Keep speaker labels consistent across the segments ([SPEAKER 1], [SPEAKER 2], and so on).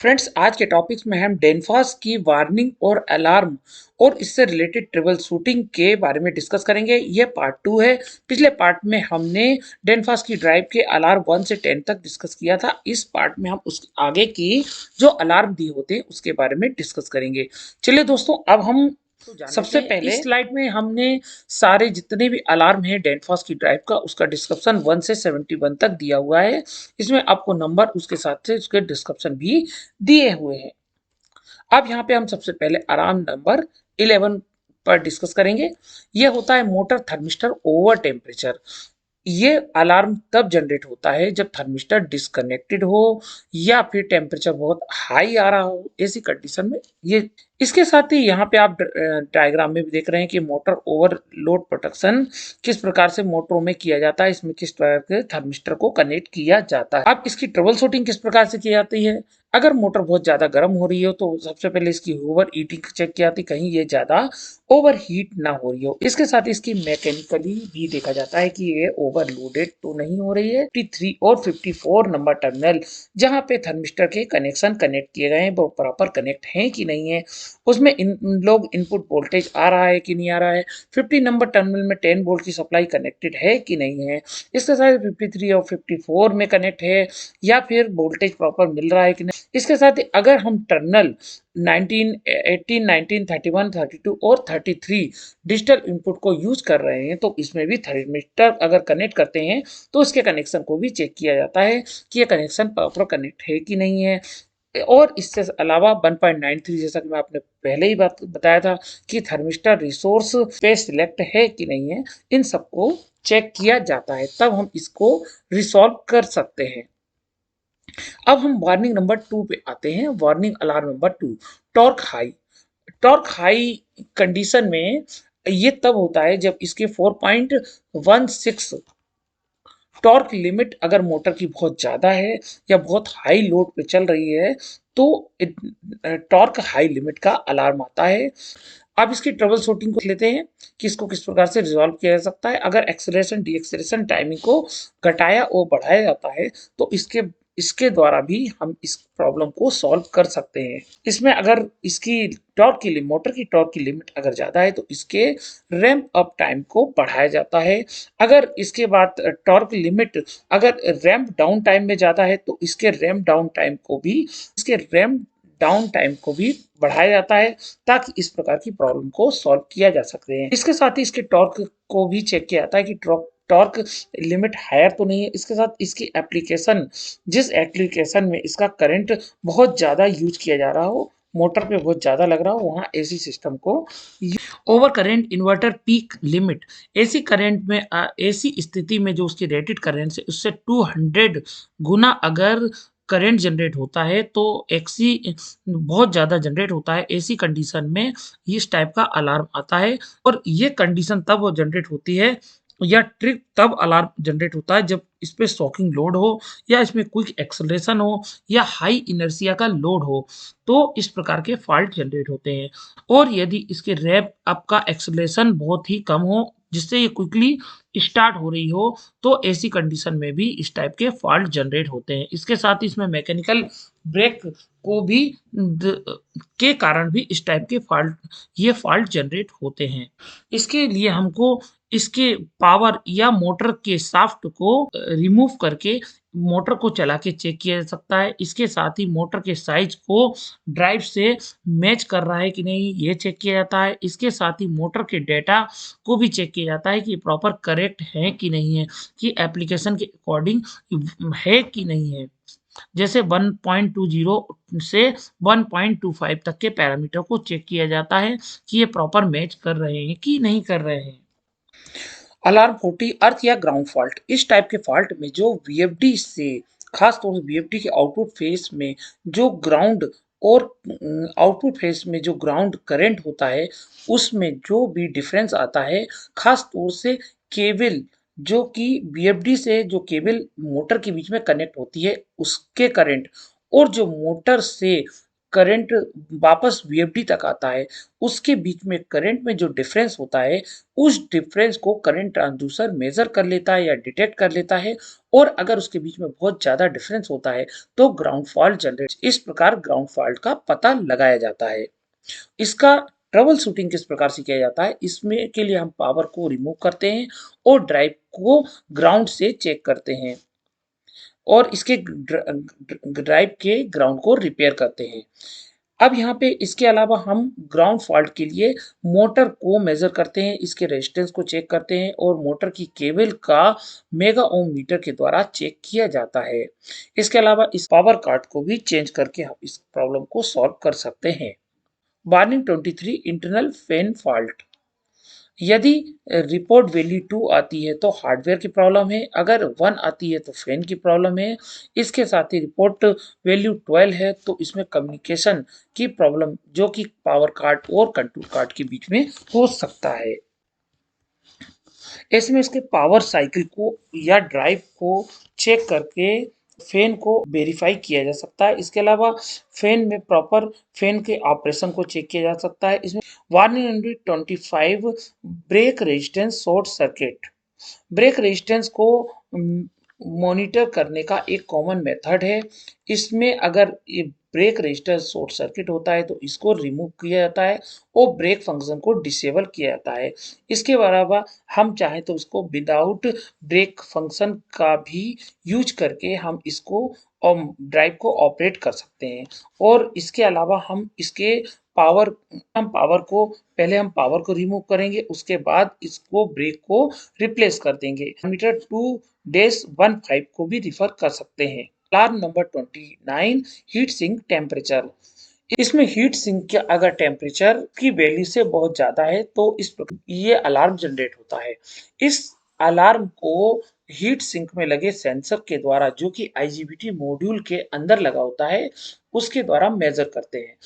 [SPEAKER 1] Friends, आज के topics में हम डेनफास की वार्निंग और अलार्म और इससे रिलेटेड ट्रबल शूटिंग के बारे में डिस्कस करेंगे। ये पार्ट 2 है। पिछले पार्ट में हमने डेनफास की ड्राइव के अलार्म 1 से 10 तक डिस्कस किया था। इस पार्ट में हम उस आगे की जो अलार्म दिए होते हैं उसके बारे में डिस्कस करेंगे। चलिए दोस्तों, अब हम सबसे पहले इस स्लाइड में हमने सारे जितने भी अलार्म है डेनफास की ड्राइव का उसका डिस्क्रिप्शन 1 से 71 तक दिया हुआ है। इसमें आपको नंबर उसके साथ से उसके डिस्क्रिप्शन भी दिए हुए हैं। अब यहाँ पे हम सबसे पहले अलार्म नंबर 11 पर डिस्कस करेंगे। यह होता है मोटर थर्मिस्टर ओवर टेम्परेचर। ये अलार्म तब जनरेट होता है जब थर्मिस्टर डिस्कनेक्टेड हो या फिर टेम्परेचर बहुत हाई आ रहा हो। ऐसी कंडीशन में ये इसके साथ ही यहाँ पे आप डायग्राम में भी देख रहे हैं कि मोटर ओवरलोड प्रोटेक्शन किस प्रकार से मोटरों में किया जाता है, इसमें किस तरह के थर्मिस्टर को कनेक्ट किया जाता है। अब इसकी ट्रबल शूटिंग किस प्रकार से की जाती है। अगर मोटर बहुत ज्यादा गर्म हो रही हो तो सबसे पहले इसकी ओवर हीटिंग चेक की जाती है, कहीं ये ज्यादा ओवर हीट ना हो रही हो। इसके साथ इसकी मैकेनिकली भी देखा जाता है कि ये ओवरलोडेड तो नहीं हो रही है। 53 और 54 नंबर टर्मिनल जहां पे थर्मिस्टर के कनेक्शन कनेक्ट किए गए हैं वो प्रॉपर कनेक्ट हैं कि नहीं है, उसमें इन लोग इनपुट वोल्टेज आ रहा है कि नहीं आ रहा है। 50 नंबर टर्मिनल में 10 वोल्ट की सप्लाई कनेक्टेड है कि नहीं है। इसके साथ 53 और 54 में कनेक्ट है या फिर वोल्टेज प्रॉपर मिल रहा है कि नहीं। इसके साथ ही अगर हम टर्मिनल 19, 18, 19, 31, 32 और 33 डिजिटल इनपुट को यूज कर रहे हैं तो इसमें भी थर्मिस्टर अगर कनेक्ट करते हैं तो इसके कनेक्शन को भी चेक किया जाता है कि ये कनेक्शन प्रॉपर कनेक्ट है कि नहीं है। और इससे अलावा 1.93 जैसा कि मैं आपने पहले ही बात बताया था कि थर्मिस्टर रिसोर्स पे सिलेक्ट है कि नहीं है, इन सबको चेक किया जाता है, तब हम इसको रिसॉल्व कर सकते हैं। अब हम वार्निंग नंबर 2 पे आते हैं। Warning alarm number 2, torque high. Torque high condition में ये तब होता है जब इसके 4.16 टॉर्क लिमिट अगर मोटर की बहुत ज्यादा है या बहुत हाई लोड पे चल रही है तो टॉर्क हाई लिमिट का अलार्म आता है। अब इसकी ट्रबल शूटिंग को लेते हैं कि इसको किस प्रकार से रिजॉल्व किया जा सकता है। अगर एक्सेलरेशन डी एक्सेलरेशन टाइमिंग को घटाया और बढ़ाया जाता है तो इसके इसके द्वारा भी हम इस प्रॉब्लम को सॉल्व कर सकते हैं। इसमें अगर इसकी टॉर्क की मोटर की टॉर्क की लिमिट अगर ज्यादा है तो इसके रैंप अप टाइम को बढ़ाया जाता है। अगर इसके बाद टॉर्क लिमिट अगर रैंप डाउन टाइम में ज्यादा है तो इसके रैंप डाउन टाइम को भी बढ़ाया जाता है ताकि इस प्रकार की प्रॉब्लम को सॉल्व किया जा सकते हैं। इसके साथ ही इसके टॉर्क को भी चेक किया जाता है कि टॉर्क लिमिट हायर तो नहीं है। इसके साथ इसकी एप्लीकेशन, जिस एप्लीकेशन में इसका करंट बहुत ज्यादा यूज किया जा रहा हो, मोटर पे बहुत ज्यादा लग रहा हो, वहां एसी सिस्टम को over current inverter peak limit, AC current में एसी स्थिति में जो उसकी रेटेड करंट है उससे 200 गुना अगर करंट जनरेट होता है तो एक्सी बहुत ज़्यादा जनरेट होता है। एसी कंडीशन में इस टाइप का अलार्म आता है और ये कंडीशन तब वो जनरेट होती है या ट्रिप तब अलार्म जनरेट होता है जब इस पे शॉकिंग लोड हो या इसमें क्विक एक्सेलरेशन हो या हाई इनर्शिया का लोड हो, तो इस प्रकार के फॉल्ट जनरेट होते हैं। और यदि इसके रैप अप का एक्सेलरेशन बहुत ही कम हो जिससे ये क्विकली स्टार्ट हो रही हो तो ऐसी कंडीशन में भी इस टाइप के फॉल्ट जनरेट होते हैं। इसके साथ ही इसमें मैकेनिकल ब्रेक को भी के कारण भी इस टाइप के फॉल्ट जनरेट होते हैं। इसके लिए हमको इसके पावर या मोटर के शाफ्ट को रिमूव करके मोटर को चला के चेक किया जा सकता है। इसके साथ ही मोटर के साइज को ड्राइव से मैच कर रहा है कि नहीं ये चेक किया जाता है। इसके साथ ही मोटर के डेटा को भी चेक किया जाता है कि प्रॉपर करेक्ट है कि नहीं है, कि एप्लीकेशन के अकॉर्डिंग है कि नहीं है। जैसे 1.20 से 1.25 तक के पैरामीटर को चेक किया जाता है कि ये प्रॉपर मैच कर रहे हैं कि नहीं कर रहे हैं। अलार्म 40 अर्थ या ग्राउंड फॉल्ट, इस टाइप के फॉल्ट में जो वीएफडी से खास तौर से वीएफडी के आउटपुट फेस में जो ग्राउंड और आउटपुट फेस में जो ग्राउंड करंट होता है उसमें जो भी डिफरेंस आता है, खास तौर से केबल जो कि वीएफडी से जो केबल मोटर के बीच में कनेक्ट होती है उसके करंट और जो मोटर से करंट वापस वीएफडी तक आता है, उसके बीच में करंट में जो डिफरेंस होता है, उस डिफरेंस को करंट ट्रांसड्यूसर मेजर कर लेता है या डिटेक्ट कर लेता है, और अगर उसके बीच में बहुत ज्यादा डिफरेंस होता है तो ग्राउंड फॉल्ट जनरेट। इस प्रकार ग्राउंड फॉल्ट का पता लगाया जाता है। इसका ट्रबल शूटिंग किस प्रकार से किया जाता है, इसमें के लिए हम पावर को रिमूव करते हैं और ड्राइव को ग्राउंड से चेक करते हैं और इसके ड्राइव के ग्राउंड को रिपेयर करते हैं। अब यहाँ पे इसके अलावा हम ग्राउंड फॉल्ट के लिए मोटर को मेजर करते हैं, इसके रेजिस्टेंस को चेक करते हैं और मोटर की केबल का मेगा ओम मीटर के द्वारा चेक किया जाता है। इसके अलावा इस पावर कार्ड को भी चेंज करके हम इस प्रॉब्लम को सॉल्व कर सकते हैं। Warning 23 internal fan fault. यदि रिपोर्ट वैल्यू 2 आती है तो हार्डवेयर की प्रॉब्लम है, अगर 1 आती है तो फैन की प्रॉब्लम है। इसके साथ ही रिपोर्ट वैल्यू 12 है तो इसमें कम्युनिकेशन की प्रॉब्लम जो कि पावर कार्ड और कंट्रोल कार्ड के बीच में हो सकता है। ऐसे में इसके पावर साइकिल को या ड्राइव को चेक करके फैन को वेरीफाई किया जा सकता है। इसके अलावा फैन में प्रॉपर फैन के ऑपरेशन को चेक किया जा सकता है। इसमें warning number 25 brake resistance short circuit. Brake resistance को मॉनिटर करने का एक कॉमन मेथड है। इसमें अगर ये ब्रेक रजिस्टर शॉर्ट सर्किट होता है तो इसको रिमूव किया जाता है और ब्रेक फंक्शन को डिसेबल किया जाता है। इसके अलावा हम चाहें तो उसको विदाउट ब्रेक फंक्शन का भी यूज करके हम इसको ड्राइव को ऑपरेट कर सकते हैं। और इसके अलावा पावर हम पावर को पहले हम पावर को रिमूव करेंगे, उसके बाद इसको ब्रेक को रिप्लेस कर देंगे। मीटर 2-15 को भी रिफर कर सकते हैं। Alarm number 29 heat sink temperature. इसमें हीट सिंक के अगर टेम्परेचर की वैल्यू से बहुत ज्यादा है तो इस ये अलार्म जनरेट होता है। इस अलार्म को हीट सिंक में लगे सेंसर के द्वारा जो कि आईजीबीटी मॉड्यूल के अंदर लगा होता है उसके द्वारा मेजर करते हैं।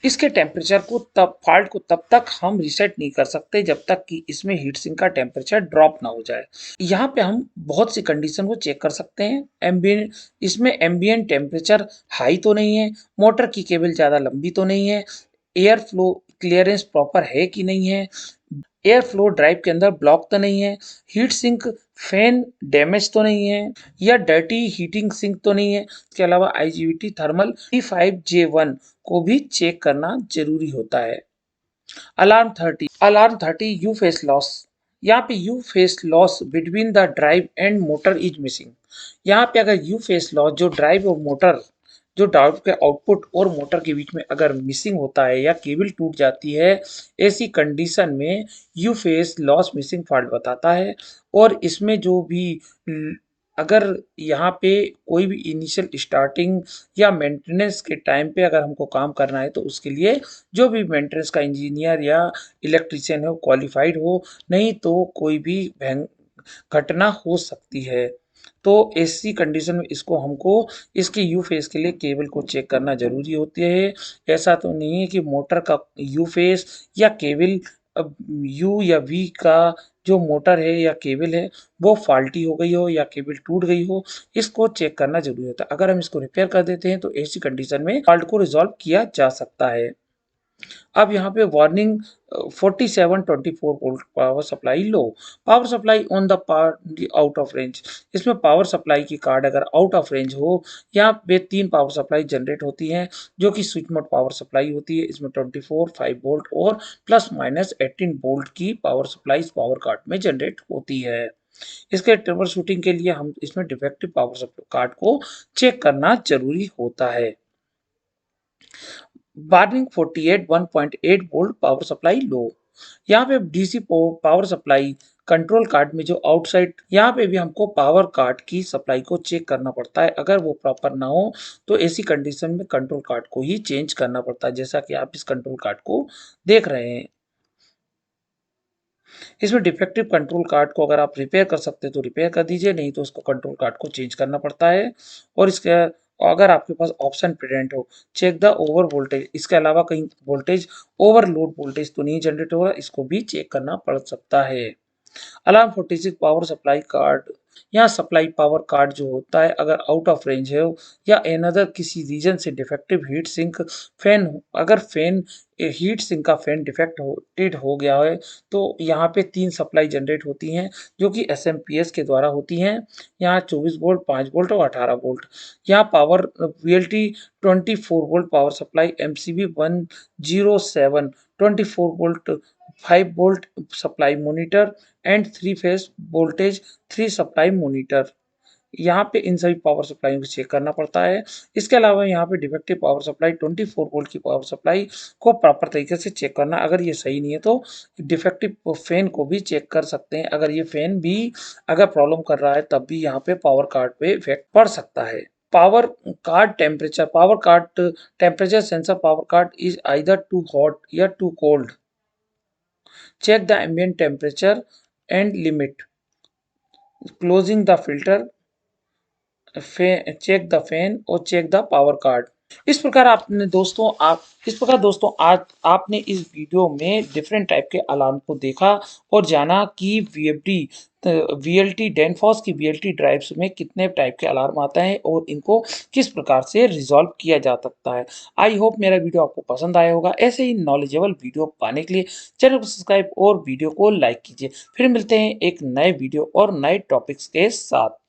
[SPEAKER 1] इसके टेम्परेचर को फॉल्ट को तब तक हम रीसेट नहीं कर सकते जब तक कि इसमें हीट सिंक का टेम्परेचर ड्रॉप ना हो जाए। यहाँ पे हम बहुत सी कंडीशन को चेक कर सकते हैं। एम्बियंट इसमें एम्बियंट टेम्परेचर हाई तो नहीं है, मोटर की केबल ज़्यादा लंबी तो नहीं है, एयर फ्लो क्लियरेंस प्रॉपर है कि नहीं है, एयर फ्लो ड्राइव के अंदर ब्लॉक तो नहीं है, हीट सिंक फैन डैमेज तो नहीं है या डर्टी हीटिंग सिंक तो नहीं है। इसके अलावा आईजीबीटी थर्मल T5J1 को भी चेक करना जरूरी होता है। Alarm 30 you face loss. यहाँ पे you face loss between the drive and motor is missing. यहाँ पे अगर यू फेस लॉस जो ड्राइव और मोटर जो ड्राइव के आउटपुट और मोटर के बीच में अगर मिसिंग होता है या केबल टूट जाती है, ऐसी कंडीशन में you face loss missing fault बताता है। और इसमें जो भी अगर यहाँ पे कोई भी इनिशियल स्टार्टिंग या मेंटेनेंस के टाइम पे अगर हमको काम करना है तो उसके लिए जो भी मेंटेनेंस का इंजीनियर या इलेक्ट्रीशियन है वो क्वालिफाइड हो, नहीं तो कोई भी घटना हो सकती है। तो ऐसी कंडीशन में इसको हमको इसके यू फेस के लिए केबल को चेक करना जरूरी होती है। ऐसा तो नहीं है कि मोटर का यू फेस या केबल यू या वी का जो मोटर है या केबल है वो फॉल्टी हो गई हो या केबल टूट गई हो, इसको चेक करना जरूरी होता है। अगर हम इसको रिपेयर कर देते हैं तो ऐसी कंडीशन में फॉल्ट को रिजॉल्व किया जा सकता है। अब यहाँ पे warning 4724 volt power supply low. Power supply on the power out of range. इसमें पावर सप्लाई की कार्ड अगर आउट ऑफ रेंज हो, यहाँ पे 3 पावर सप्लाई जनरेट होती हैं जो कि स्विच मोड पावर सप्लाई होती है। इसमें 24 5 वोल्ट और प्लस माइनस 18 वोल्ट की पावर सप्लाई इस पावर कार्ड में जनरेट होती है। इसके ट्रबल शूटिंग के लिए हम इसमें डिफेक्टिव पावर सप्लाई कार्ड को चेक करना जरूरी होता है। वार्निंग 48 1.8 वोल्ट पावर सप्लाई लो। यहाँ पे DC power supply control card में जो आउटसाइड, यहाँ पे भी हमको पावर कार्ड की सप्लाई को चेक करना पड़ता है। अगर वो प्रॉपर ना हो तो ऐसी कंडीशन में कंट्रोल कार्ड को ही चेंज करना पड़ता है, जैसा कि आप इस कंट्रोल कार्ड को देख रहे हैं। इसमें डिफेक्टिव कंट्रोल कार्ड को अगर आप रिपेयर कर सकते हैं तो रिपेयर कर दीजिए, नहीं तो उसको कंट्रोल कार्ड को चेंज करना पड़ता है। और इसके अगर आपके पास ऑप्शन प्रेजेंट हो, चेक द ओवर वोल्टेज। इसके अलावा कहीं वोल्टेज ओवरलोड वोल्टेज तो नहीं जनरेट हो रहा, इसको भी चेक करना पड़ सकता है। अलार्म 46 पावर सप्लाई कार्ड यहाँ सप्लाई पावर कार्ड जो होता है अगर आउट ऑफ रेंज है या अनदर किसी रीजन से डिफेक्टिव हीट सिंक फैन अगर फैन हीट सिंक का फैन डिफेक्टेड हो गया है तो यहाँ पे 3 सप्लाई जनरेट होती हैं जो कि एसएमपीएस के द्वारा होती हैं। यहाँ 24 वोल्ट, 5 वोल्ट और 18 वोल्ट। यहाँ power VLT 24 volt power supply MCB 107 24 volt 5 volt supply monitor and 3 phase voltage 3 supply monitor. यहाँ पे इन सभी पावर सप्लाई को चेक करना पड़ता है। इसके अलावा यहाँ पे डिफेक्टिव पावर सप्लाई 24 वोल्ट की पावर सप्लाई को प्रॉपर तरीके से चेक करना। अगर ये सही नहीं है तो डिफेक्टिव फैन को भी चेक कर सकते हैं। अगर ये फैन भी अगर प्रॉब्लम कर रहा है तब भी यहाँ पे पावर कार्ड पे इफेक्ट पड़ सकता है। Power card temperature sensor power card is either too hot या too cold. Check the ambient temperature and limit. Closing the filter, check the fan or check the power card. इस प्रकार दोस्तों आज आपने इस वीडियो में डिफरेंट टाइप के alarm को देखा और जाना कि वीएलटी डेनफॉस की वीएलटी ड्राइव्स में कितने टाइप के अलार्म आते हैं और इनको किस प्रकार से रिजॉल्व किया जा सकता है। आई होप मेरा वीडियो आपको पसंद आया होगा। ऐसे ही नॉलेजेबल वीडियो पाने के लिए चैनल को सब्सक्राइब और वीडियो को लाइक कीजिए। फिर मिलते हैं एक नए वीडियो और नए टॉपिक्स के साथ।